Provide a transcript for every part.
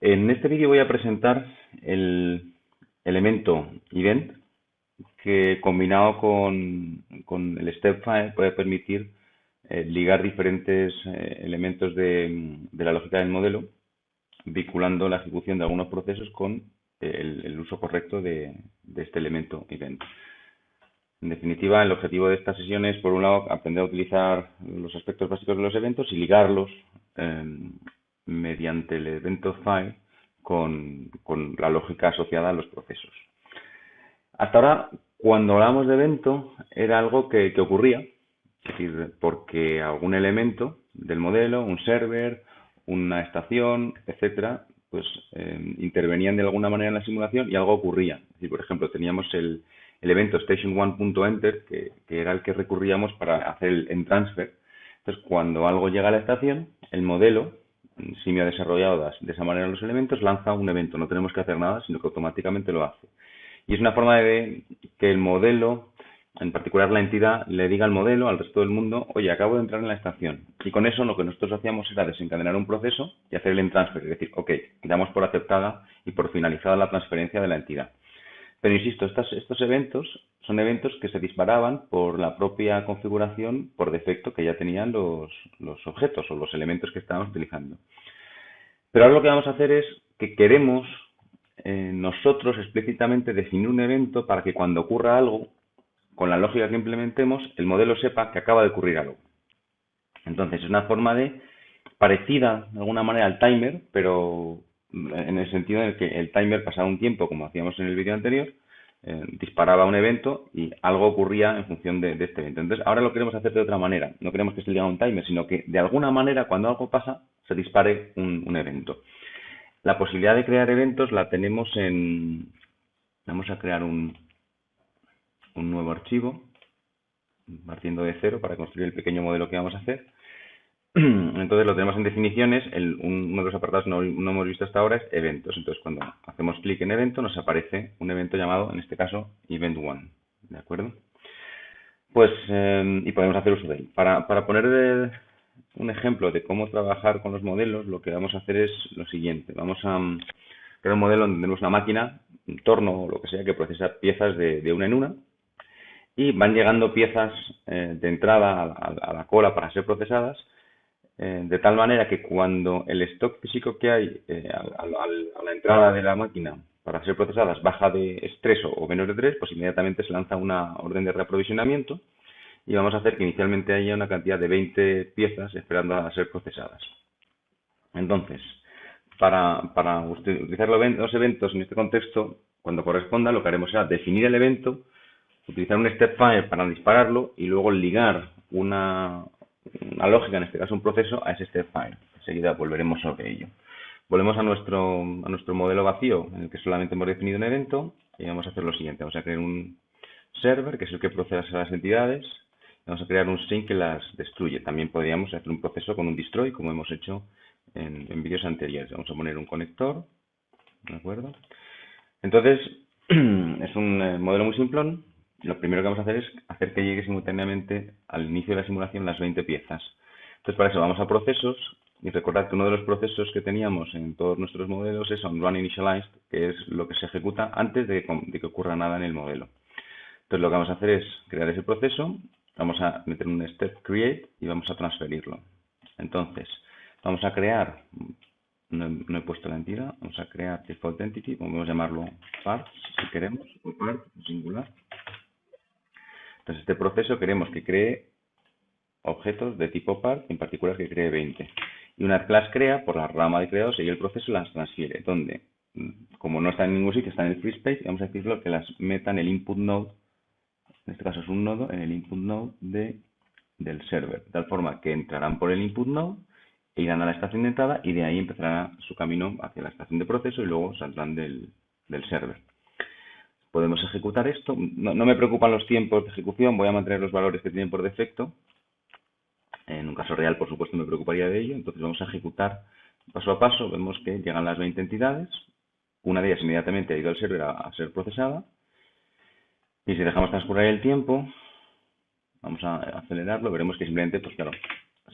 En este vídeo voy a presentar el elemento event que combinado con el step file puede permitir ligar diferentes elementos de la lógica del modelo, vinculando la ejecución de algunos procesos con el uso correcto de este elemento event. En definitiva, el objetivo de esta sesión es, por un lado, aprender a utilizar los aspectos básicos de los eventos y ligarlos mediante el evento file con la lógica asociada a los procesos. Hasta ahora, cuando hablamos de evento, era algo que ocurría, es decir, porque algún elemento del modelo, un server, una estación, etcétera, pues intervenían de alguna manera en la simulación y algo ocurría. Es decir, por ejemplo, teníamos el evento station1.enter, que era el que recurríamos para hacer el entransfer. Entonces, cuando algo llega a la estación, el modelo, Simio ha desarrollado de esa manera los elementos, lanza un evento. No tenemos que hacer nada, sino que automáticamente lo hace. Y es una forma de que el modelo, en particular la entidad, le diga al modelo, al resto del mundo, oye, acabo de entrar en la estación. Y con eso lo que nosotros hacíamos era desencadenar un proceso y hacer el entransfer, es decir, ok, damos por aceptada y por finalizada la transferencia de la entidad. Pero insisto, estos eventos son eventos que se disparaban por la propia configuración por defecto que ya tenían los objetos o los elementos que estábamos utilizando. Pero ahora lo que vamos a hacer es que queremos nosotros explícitamente definir un evento para que cuando ocurra algo, con la lógica que implementemos, el modelo sepa que acaba de ocurrir algo. Entonces es una forma parecida de alguna manera al timer, pero en el sentido en el que el timer pasaba un tiempo, como hacíamos en el vídeo anterior, disparaba un evento y algo ocurría en función de este evento. Entonces ahora lo queremos hacer de otra manera. No queremos que se le haga un timer, sino que de alguna manera cuando algo pasa se dispare un evento. La posibilidad de crear eventos la tenemos Vamos a crear un nuevo archivo, partiendo de cero para construir el pequeño modelo que vamos a hacer. Entonces lo tenemos en definiciones. Uno de los apartados no hemos visto hasta ahora es eventos. Entonces cuando hacemos clic en evento nos aparece un evento llamado, en este caso, event1. ¿De acuerdo? Pues, y podemos hacer uso de él. Para poner un ejemplo de cómo trabajar con los modelos, lo que vamos a hacer es lo siguiente. Vamos a crear un modelo donde tenemos una máquina, un torno o lo que sea, que procesa piezas de una en una. Y van llegando piezas de entrada a la cola para ser procesadas, de tal manera que cuando el stock físico que hay a la entrada de la máquina para ser procesadas baja de 3 o menos de 3, pues inmediatamente se lanza una orden de reaprovisionamiento y vamos a hacer que inicialmente haya una cantidad de 20 piezas esperando a ser procesadas. Entonces, para utilizar los eventos en este contexto, cuando corresponda, lo que haremos será definir el evento, utilizar un step file para dispararlo y luego ligar una lógica, en este caso un proceso, a ese step file. Enseguida volveremos sobre ello. Volvemos a nuestro modelo vacío, en el que solamente hemos definido un evento, y vamos a hacer lo siguiente. Vamos a crear un server, que es el que procesa las entidades. Vamos a crear un sync que las destruye. También podríamos hacer un proceso con un destroy, como hemos hecho en vídeos anteriores. Vamos a poner un conector, ¿de acuerdo? Entonces, es un modelo muy simplón. Lo primero que vamos a hacer es hacer que llegue simultáneamente al inicio de la simulación las 20 piezas. Entonces, para eso vamos a procesos y recordad que uno de los procesos que teníamos en todos nuestros modelos es onRunInitialized, que es lo que se ejecuta antes de que ocurra nada en el modelo. Entonces, lo que vamos a hacer es crear ese proceso, vamos a meter un step create y vamos a transferirlo. Entonces, vamos a crear, no he puesto la entidad, vamos a crear default entity, podemos llamarlo part si queremos, o part singular. Entonces, este proceso queremos que cree objetos de tipo part, en particular que cree 20. Y una vez que las crea, por la rama de creados, sigue el proceso y las transfiere, donde, como no está en ningún sitio, está en el free space, vamos a decirlo que las meta en el input node, en este caso es un nodo, en el input node del server, de tal forma que entrarán por el input node, e irán a la estación de entrada y de ahí empezará su camino hacia la estación de proceso y luego saldrán del server. Podemos ejecutar esto. No me preocupan los tiempos de ejecución, voy a mantener los valores que tienen por defecto. En un caso real, por supuesto, me preocuparía de ello. Entonces vamos a ejecutar paso a paso. Vemos que llegan las 20 entidades. Una de ellas inmediatamente ha ido al server a ser procesada. Y si dejamos transcurrir el tiempo, vamos a acelerarlo, veremos que simplemente, pues claro,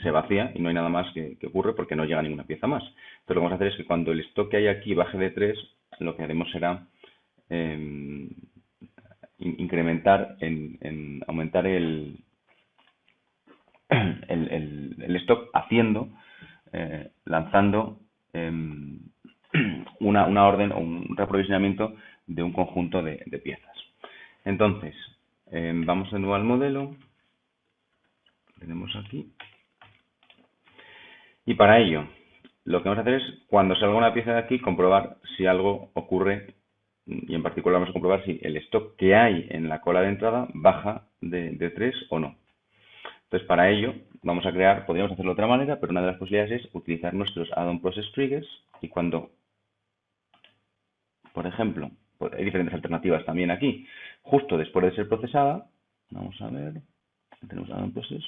se vacía y no hay nada más que ocurre porque no llega ninguna pieza más. Entonces lo que vamos a hacer es que cuando el stock que hay aquí baje de 3, lo que haremos será incrementar, aumentar el stock lanzando una orden o un reaprovisionamiento de un conjunto de piezas. Entonces, vamos de nuevo al modelo. Tenemos aquí. Y para ello, lo que vamos a hacer es, cuando salga una pieza de aquí, comprobar si algo ocurre, y en particular vamos a comprobar si el stock que hay en la cola de entrada baja de 3 o no. Entonces, para ello, vamos a crear, podríamos hacerlo de otra manera, pero una de las posibilidades es utilizar nuestros add-on process triggers, y cuando, por ejemplo, hay diferentes alternativas también aquí, justo después de ser procesada, vamos a ver, tenemos add-on process.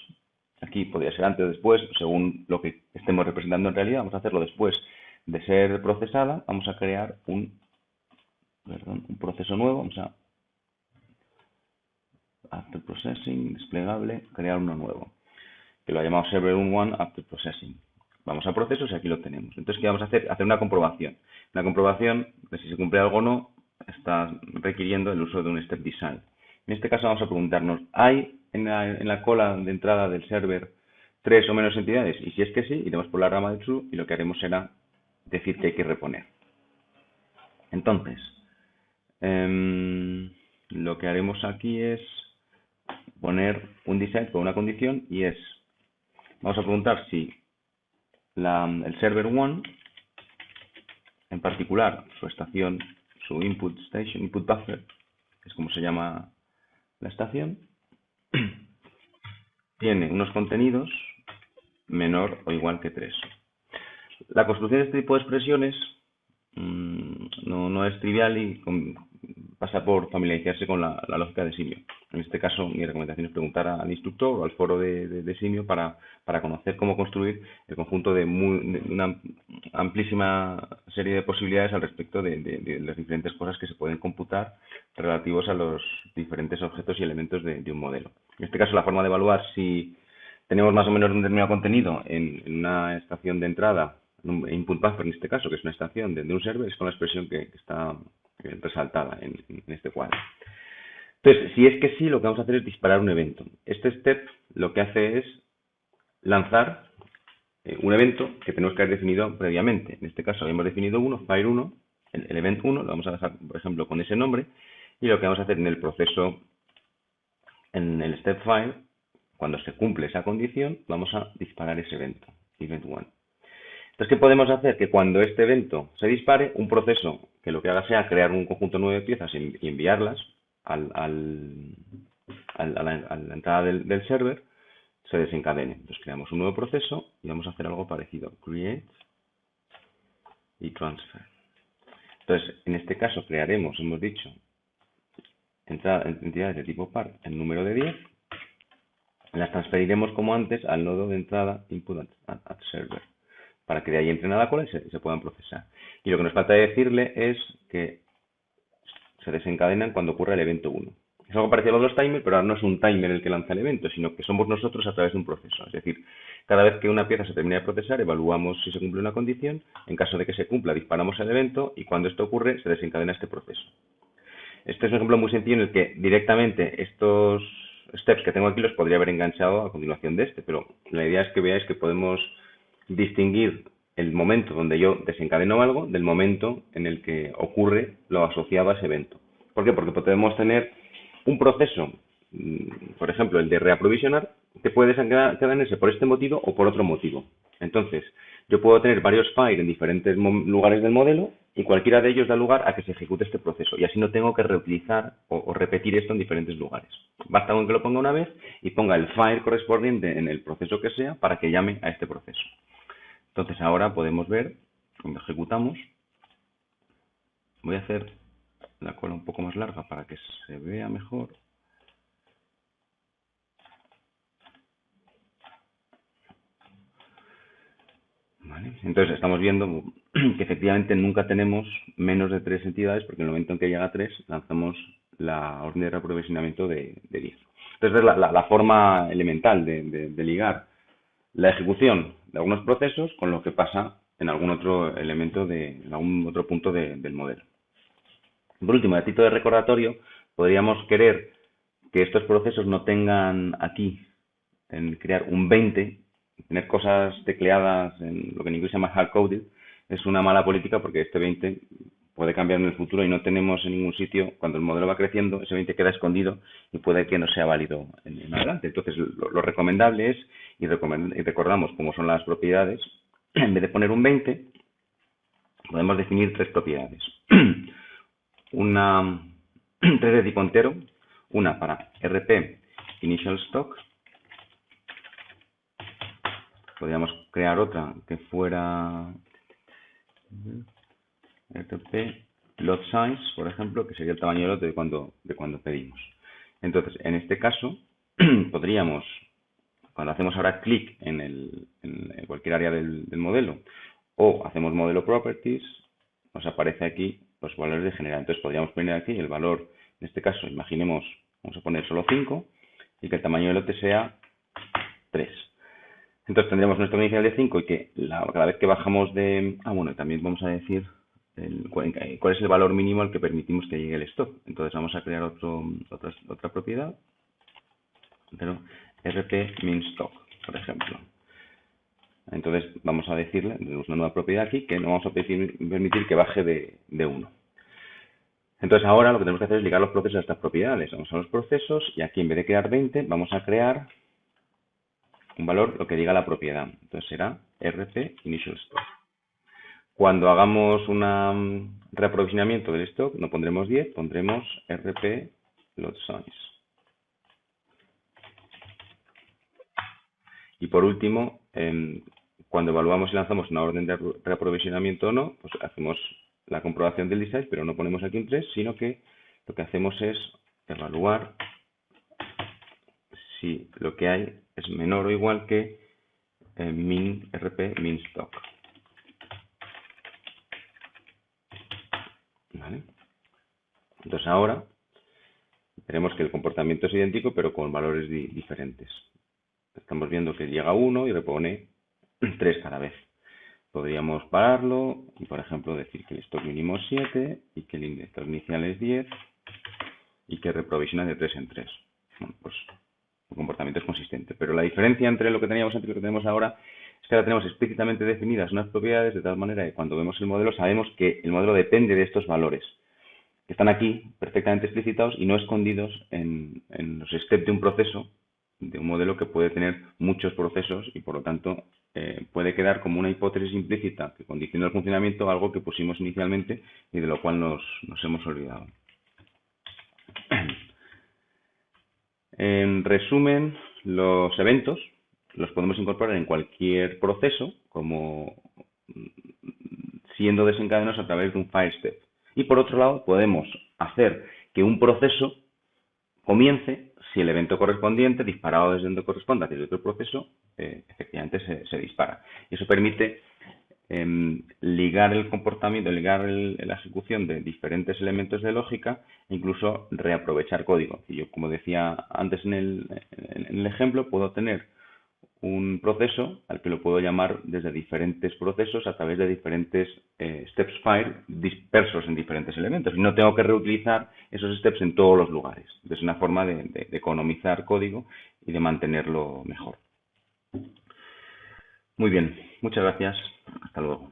Aquí podría ser antes o después, según lo que estemos representando en realidad. Vamos a hacerlo después de ser procesada. Vamos a crear un proceso nuevo. Vamos a After Processing, desplegable, crear uno nuevo, que lo ha llamado Server 1 After Processing. Vamos a procesos y aquí lo tenemos. Entonces, ¿qué vamos a hacer? Hacer una comprobación. Una comprobación de si se cumple algo o no está requiriendo el uso de un Step Design. En este caso vamos a preguntarnos, ¿hay en la cola de entrada del server 3 o menos entidades? Y si es que sí, iremos por la rama de true y lo que haremos será decir que hay que reponer. Entonces, lo que haremos aquí es poner un design con una condición y es, vamos a preguntar si el server 1, en particular su estación, su input station, input buffer, que es como se llama la estación, tiene unos contenidos menor o igual que 3. La construcción de este tipo de expresiones no es trivial y pasa por familiarizarse con la lógica de Simio. En este caso, mi recomendación es preguntar al instructor o al foro de Simio para conocer cómo construir el conjunto de una amplísima serie de posibilidades al respecto de las diferentes cosas que se pueden computar relativos a los diferentes objetos y elementos de un modelo. En este caso, la forma de evaluar si tenemos más o menos un determinado contenido en una estación de entrada, un input buffer en este caso, que es una estación de un server, es con la expresión que está resaltada en este cuadro. Entonces, si es que sí, lo que vamos a hacer es disparar un evento. Este step lo que hace es lanzar un evento que tenemos que haber definido previamente. En este caso habíamos definido uno, fire 1, el event 1, lo vamos a dejar, por ejemplo, con ese nombre, y lo que vamos a hacer en el proceso, en el step fire, cuando se cumple esa condición, vamos a disparar ese evento, event 1. Entonces, ¿qué podemos hacer? Que cuando este evento se dispare, un proceso que lo que haga sea crear un conjunto nuevo de piezas y enviarlas a la entrada del server, se desencadene. Entonces, creamos un nuevo proceso y vamos a hacer algo parecido. Create y transfer. Entonces, en este caso crearemos, hemos dicho, entidades de tipo par en número de 10. Las transferiremos como antes al nodo de entrada input at server, para que de ahí entren a la cola y se puedan procesar. Y lo que nos falta decirle es que se desencadenan cuando ocurre el evento 1. Es algo parecido a los timers, pero ahora no es un timer el que lanza el evento, sino que somos nosotros a través de un proceso. Es decir, cada vez que una pieza se termina de procesar, evaluamos si se cumple una condición. En caso de que se cumpla, disparamos el evento y cuando esto ocurre, se desencadena este proceso. Este es un ejemplo muy sencillo en el que directamente estos steps que tengo aquí los podría haber enganchado a continuación de este, pero la idea es que veáis que podemos distinguir el momento donde yo desencadeno algo del momento en el que ocurre lo asociado a ese evento. ¿Por qué? Porque podemos tener un proceso, por ejemplo, el de reaprovisionar, que puede desencadenarse por este motivo o por otro motivo. Entonces, yo puedo tener varios fire en diferentes lugares del modelo y cualquiera de ellos da lugar a que se ejecute este proceso. Y así no tengo que reutilizar o repetir esto en diferentes lugares. Basta con que lo ponga una vez y ponga el fire correspondiente en el proceso que sea para que llame a este proceso. Entonces ahora podemos ver, cuando ejecutamos, voy a hacer la cola un poco más larga para que se vea mejor. ¿Vale? Entonces estamos viendo que efectivamente nunca tenemos menos de 3 entidades, porque en el momento en que llega a 3 lanzamos la orden de reaprovisionamiento de 10. Entonces es la forma elemental de ligar la ejecución de algunos procesos con lo que pasa en algún otro elemento, en algún otro punto del modelo. Por último, a título de recordatorio, podríamos querer que estos procesos no tengan aquí, en crear un 20, tener cosas tecleadas en lo que en inglés se llama hard-coded, es una mala política porque este 20 puede cambiar en el futuro y no tenemos en ningún sitio, cuando el modelo va creciendo, ese 20 queda escondido y puede que no sea válido en adelante. Entonces, lo recomendable es, y recordamos cómo son las propiedades, en vez de poner un 20, podemos definir tres propiedades. Tres de tipo entero, una para RP Initial Stock. Podríamos crear otra que fuera RP Lot Size, por ejemplo, que sería el tamaño del lote de cuando pedimos. Entonces, en este caso, podríamos, cuando hacemos ahora clic en cualquier área del modelo, o hacemos modelo properties, nos aparece aquí los valores de general. Entonces podríamos poner aquí el valor, en este caso, imaginemos, vamos a poner solo 5, y que el tamaño del lote sea 3. Entonces tendremos nuestro inicial de 5 y que cada vez que bajamos de... bueno, también vamos a decir cuál es el valor mínimo al que permitimos que llegue el stock. Entonces vamos a crear otra propiedad, pero RP min stock, por ejemplo. Entonces vamos a decirle, tenemos una nueva propiedad aquí, que no vamos a permitir que baje de 1. Entonces ahora lo que tenemos que hacer es ligar los procesos a estas propiedades. Vamos a los procesos y aquí en vez de crear 20 vamos a crear un valor, lo que diga la propiedad. Entonces será RP Initial Stock. Cuando hagamos un reaprovisionamiento del stock, no pondremos 10, pondremos RP Lot Size. Y por último, cuando evaluamos y lanzamos una orden de reaprovisionamiento o no, pues hacemos la comprobación del resize, pero no ponemos aquí un 3, sino que lo que hacemos es evaluar si lo que hay es menor o igual que RP min stock. ¿Vale? Entonces ahora veremos que el comportamiento es idéntico, pero con valores diferentes. Estamos viendo que llega 1 y repone 3 cada vez. Podríamos pararlo y, por ejemplo, decir que el stock mínimo es 7 y que el stock inicial es 10 y que reprovisiona de 3 en 3. Bueno, pues el comportamiento es consistente. Pero la diferencia entre lo que teníamos antes y lo que tenemos ahora es que ahora tenemos explícitamente definidas unas propiedades de tal manera que cuando vemos el modelo sabemos que el modelo depende de estos valores, que están aquí perfectamente explicitados y no escondidos en los steps de un proceso, de un modelo que puede tener muchos procesos y por lo tanto puede quedar como una hipótesis implícita que condiciona el funcionamiento a algo que pusimos inicialmente y de lo cual nos hemos olvidado. En resumen, los eventos los podemos incorporar en cualquier proceso como siendo desencadenados a través de un fire step. Y por otro lado, podemos hacer que un proceso comience si el evento correspondiente, disparado desde donde corresponda hacia el otro proceso, efectivamente se dispara. Y eso permite ligar el comportamiento, ligar la ejecución de diferentes elementos de lógica e incluso reaprovechar código. Y yo, como decía antes en el ejemplo, puedo tener un proceso al que lo puedo llamar desde diferentes procesos a través de diferentes steps file dispersos en diferentes elementos. Y no tengo que reutilizar esos steps en todos los lugares. Es una forma de economizar código y de mantenerlo mejor. Muy bien, muchas gracias. Hasta luego.